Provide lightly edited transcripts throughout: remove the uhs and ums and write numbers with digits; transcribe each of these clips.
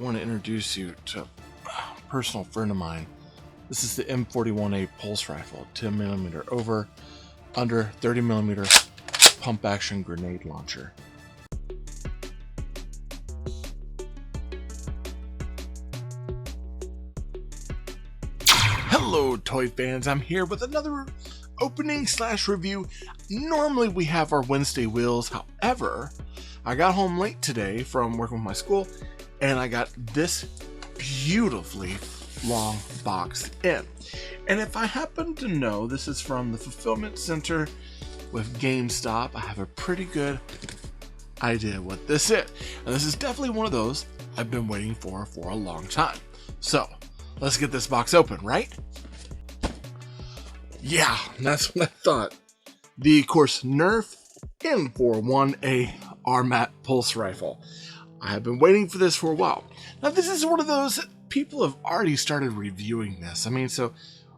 want to introduce you to a personal friend of mine. This is the M41-A pulse rifle, 10mm over, under 30mm pump action grenade launcher. Hello toy fans, I'm here with another opening / review. Normally we have our Wednesday wheels, however, I got home late today from working with my school and I got this beautifully long box in. And if I happen to know this is from the fulfillment center with Gamestop, I have a pretty good idea what this is. And this is definitely one of those I've been waiting for a long time. So let's get this box open, right? Yeah, that's what I thought. The, of course, Nerf M41-A RMAT pulse rifle. I have been waiting for this for a while. Now, this is one of those that people have already started reviewing this. I mean, so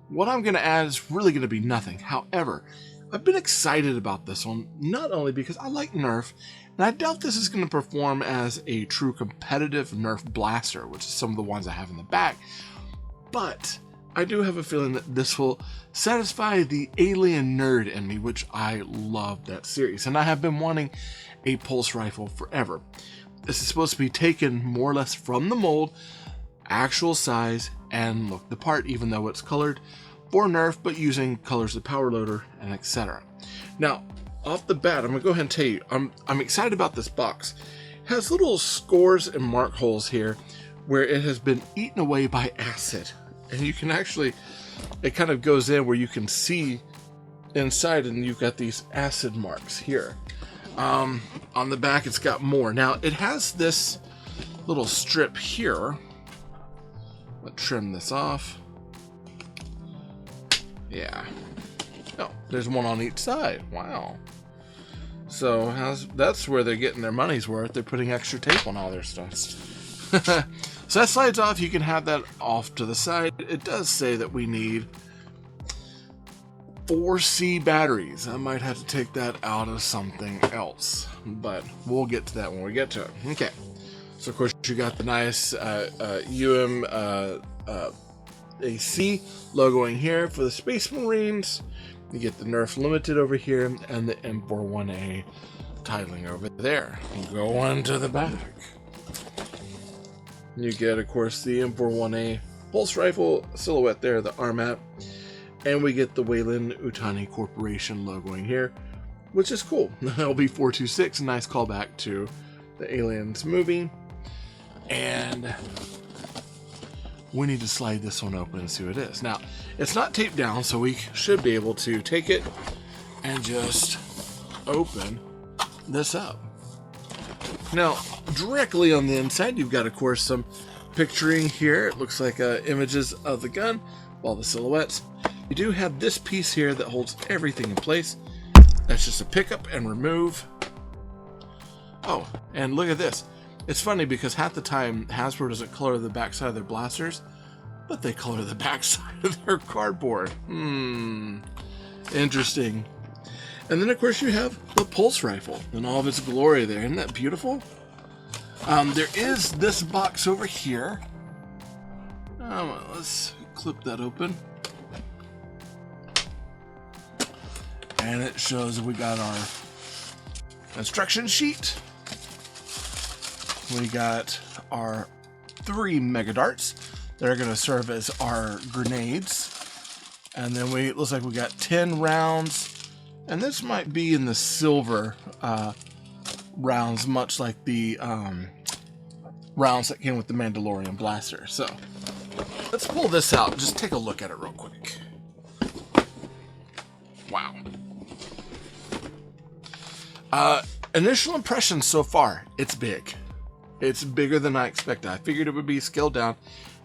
what I'm going to add is really going to be nothing. However, I've been excited about this one, not only because I like Nerf, and I doubt this is going to perform as a true competitive Nerf blaster, which is some of the ones I have in the back, but I do have a feeling that this will satisfy the alien nerd in me, which I love that series, and I have been wanting a pulse rifle forever. This is supposed to be taken more or less from the mold, actual size, and look the part, even though it's colored for Nerf, but using colors of power loader and etc. Now, off the bat, I'm gonna go ahead and tell you, I'm excited about this box. It has little scores and mark holes here where it has been eaten away by acid. And you can actually, it kind of goes in where you can see inside, and you've got these acid marks here. On the back, it's got more. Now, it has this little strip here. Let's trim this off. Yeah. Oh, there's one on each side. Wow. So that's where they're getting their money's worth. They're putting extra tape on all their stuff. So that slides off. You can have that off to the side. It does say that we need 4C batteries. I might have to take that out of something else, but we'll get to that when we get to it. Okay. So of course you got the nice AC logoing here for the Space Marines. You get the Nerf Limited over here and the M41-A titling over there. Go on to the back. You get, of course, the M41-A pulse rifle silhouette there, the RMAT, and we get the Weyland-Yutani Corporation logoing here, which is cool. LB426, a nice callback to the Aliens movie. And we need to slide this one open and see what it is. Now, it's not taped down, so we should be able to take it and just open this up. Now, directly on the inside, you've got, of course, some picturing here. It looks like images of the gun, all the silhouettes. You do have this piece here that holds everything in place. That's just a pick up and remove. Oh, and look at this. It's funny because half the time Hasbro doesn't color the backside of their blasters, but they color the backside of their cardboard. Interesting. And then, of course, you have the pulse rifle in all of its glory there. Isn't that beautiful? There is this box over here. Let's clip that open. And it shows that we got our instruction sheet. We got our 3 mega darts that are going to serve as our grenades. And then it looks like we got 10 rounds. And this might be in the silver rounds, much like the rounds that came with the Mandalorian blaster. So let's pull this out and just take a look at it real quick. Wow. Initial impressions so far, it's big. It's bigger than I expected. I figured it would be scaled down,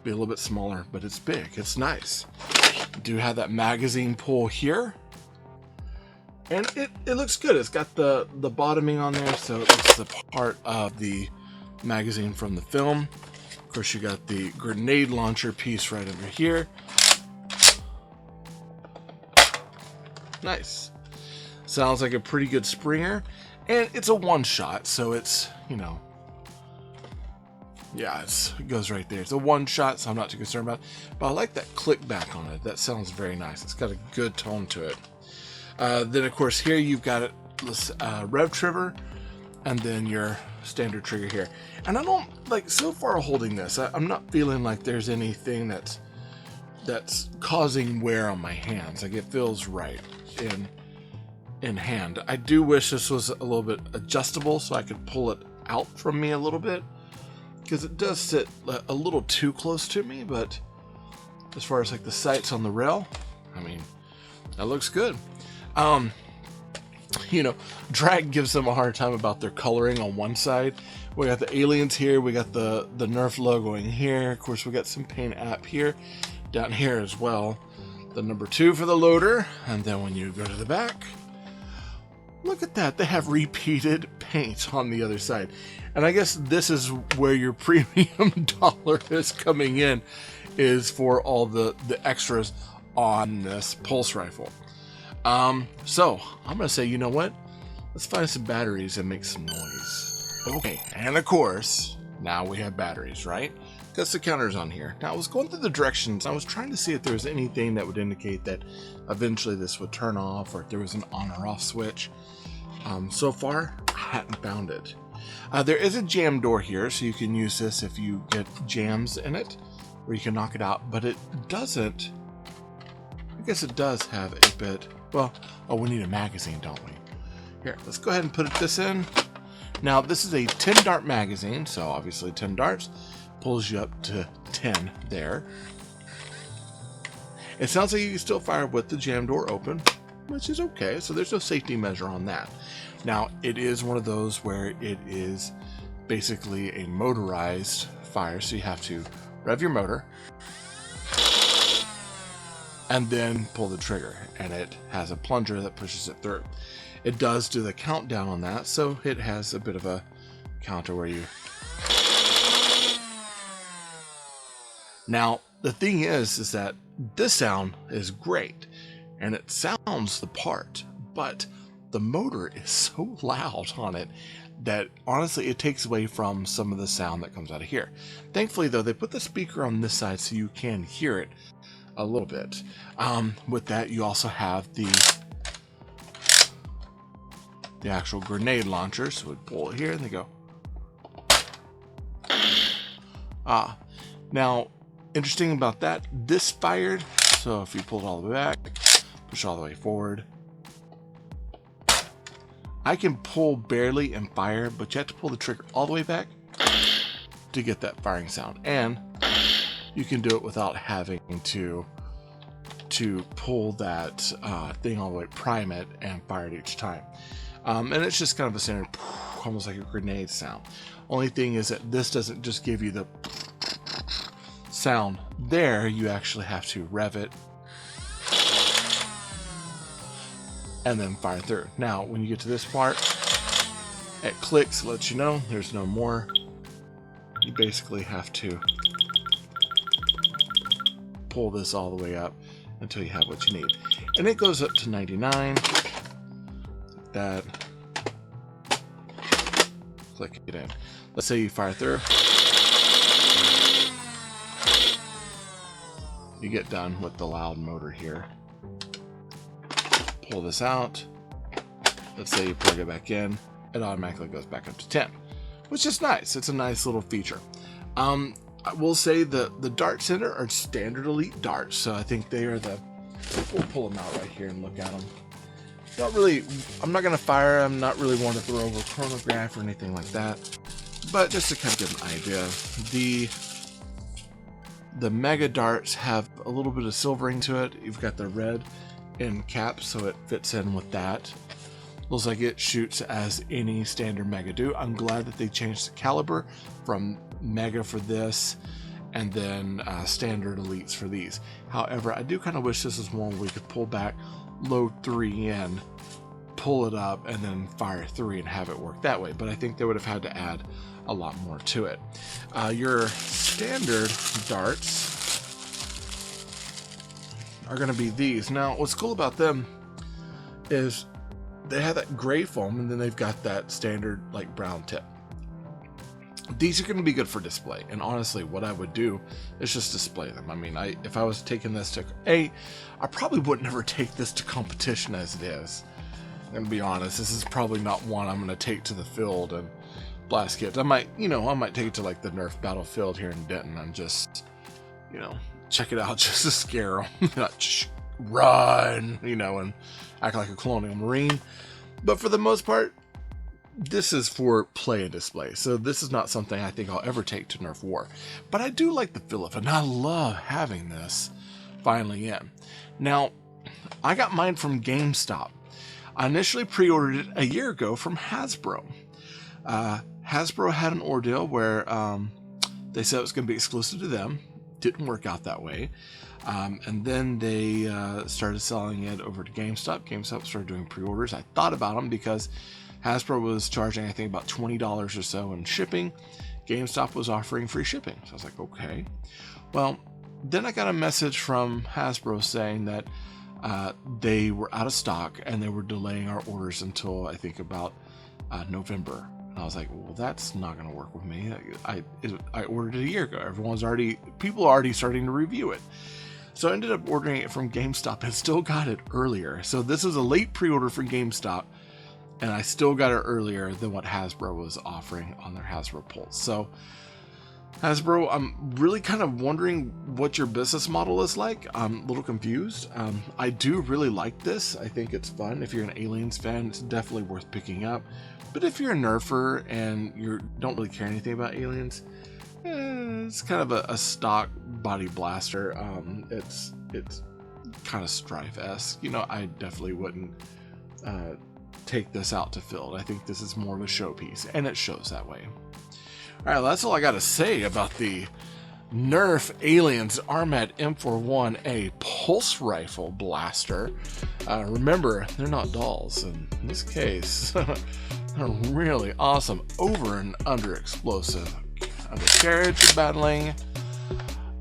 be a little bit smaller, but it's big. It's nice. Do have that magazine pull here. And it looks good. It's got the bottoming on there, so it's the part of the magazine from the film. Of course, you got the grenade launcher piece right over here. Nice. Sounds like a pretty good Springer. And it's a one-shot, so it's, you know, Yeah, it goes right there. It's a one shot, so I'm not too concerned about it. But I like that click back on it. That sounds very nice. It's got a good tone to it. Then, of course, here you've got it, rev trigger, and then your standard trigger here. And I don't, like, so far holding this, I'm not feeling like there's anything that's causing wear on my hands. Like, it feels right in hand. I do wish this was a little bit adjustable so I could pull it out from me a little bit, because it does sit a little too close to me. But as far as like the sights on the rail, I mean, that looks good. You know, Drag gives them a hard time about their coloring on one side. We got the aliens here, we got the Nerf logo in here, of course we got some paint app here, down here as well, the number 2 for the loader. And then when you go to the back, look at that, they have repeated paint on the other side. And I guess this is where your premium dollar is coming in, is for all the extras on this pulse rifle. So I'm gonna say, you know what? Let's find some batteries and make some noise. Okay, and of course, now we have batteries, right? Because the counter's on here. Now I was going through the directions. I was trying to see if there was anything that would indicate that eventually this would turn off, or if there was an on or off switch. So far, I hadn't found it. There is a jam door here, so you can use this if you get jams in it, or you can knock it out, but it doesn't. I guess it does have a bit. Well, oh, we need a magazine, don't we? Here, let's go ahead and put this in. Now, this is a 10 dart magazine, so obviously 10 darts pulls you up to 10 there. It sounds like you can still fire with the jam door open, which is okay, so there's no safety measure on that. Now, it is one of those where it is basically a motorized fire, so you have to rev your motor and then pull the trigger, and it has a plunger that pushes it through. It does do the countdown on that, so it has a bit of a counter where you... Now, the thing is that this sound is great, and it sounds the part, but the motor is so loud on it that honestly it takes away from some of the sound that comes out of here. Thankfully, though, they put the speaker on this side so you can hear it a little bit. With that, you also have the actual grenade launcher, so we pull it here and they go. Now, interesting about that, this fired, so if you pull it all the way back, push all the way forward, I can pull barely and fire, but you have to pull the trigger all the way back to get that firing sound. And you can do it without having to pull that thing all the way, prime it, and fire it each time. And it's just kind of a standard, almost like a grenade sound. Only thing is that this doesn't just give you the sound there, you actually have to rev it and then fire through. Now, when you get to this part, it clicks, lets you know there's no more. You basically have to pull this all the way up until you have what you need. And it goes up to 99. Like that. Click it in. Let's say you fire through. You get done with the loud motor here. Pull this out. Let's say you plug it back in. It automatically goes back up to 10, which is nice. It's a nice little feature. I will say the darts in it are standard elite darts, so I think they are we'll pull them out right here and look at them. Not really, I'm not going to fire, I'm not really want to throw over a chronograph or anything like that, but just to kind of give an idea, the mega darts have a little bit of silvering to it. You've got the red end cap, so it fits in with that. Looks like it shoots as any standard mega do. I'm glad that they changed the caliber from mega for this and then standard elites for these. However, I do kind of wish this was one where we could pull back, load 3 in, pull it up, and then fire 3 and have it work that way. But I think they would have had to add a lot more to it. Your standard darts are going to be these. Now, what's cool about them is they have that gray foam, and then they've got that standard like brown tip. these are going to be good for display. And honestly, what I would do is just display them. I mean, if I was taking this to I probably would never take this to competition as it is. I'm going to be honest, this is probably not one I'm going to take to the field and blast kids. I might take it to like the Nerf battlefield here in Denton and just, check it out just to scare them. Just run, and act like a colonial marine. But for the most part, this is for play and display. So this is not something I think I'll ever take to Nerf War. But I do like the feel of it, and I love having this finally in. Now, I got mine from Gamestop. I initially pre-ordered it a year ago from Hasbro. Hasbro had an ordeal where they said it was going to be exclusive to them. Didn't work out that way. And then they started selling it over to GameStop. GameStop started doing pre-orders. I thought about them because Hasbro was charging, I think, about $20 or so in shipping. GameStop was offering free shipping. So I was like, okay. Well, then I got a message from Hasbro saying that they were out of stock and they were delaying our orders until, I think, about November. And I was like, well, that's not going to work with me. I ordered it a year ago. People are already starting to review it. So I ended up ordering it from GameStop and still got it earlier. So this is a late pre-order for GameStop, and I still got it earlier than what Hasbro was offering on their Hasbro Pulse. So Hasbro, I'm really kind of wondering what your business model is like. I'm a little confused. I do really like this. I think it's fun. If you're an Aliens fan, it's definitely worth picking up. But if you're a Nerfer and you don't really care anything about Aliens, it's kind of a stock body blaster. It's kind of Strife-esque. I definitely wouldn't take this out to field. I think this is more of a showpiece, and it shows that way. All right, that's all I got to say about the Nerf Aliens Armat M41-A Pulse Rifle Blaster. Remember, they're not dolls. In this case, they're really awesome over and under explosive undercarriage battling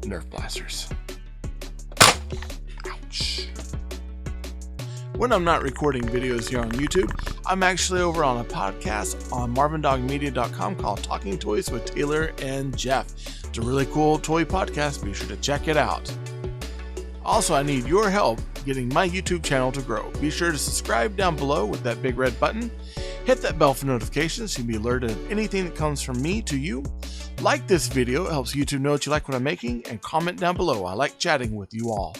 Nerf blasters. Ouch. When I'm not recording videos here on YouTube, I'm actually over on a podcast on marvindogmedia.com called Talking Toys with Taylor and Jeff. It's a really cool toy podcast. Be sure to check it out. Also, I need your help getting my YouTube channel to grow. Be sure to subscribe down below with that big red button. Hit that bell for notifications so you can be alerted of anything that comes from me to you. Like this video, it helps YouTube know that you like what I'm making, and comment down below. I like chatting with you all.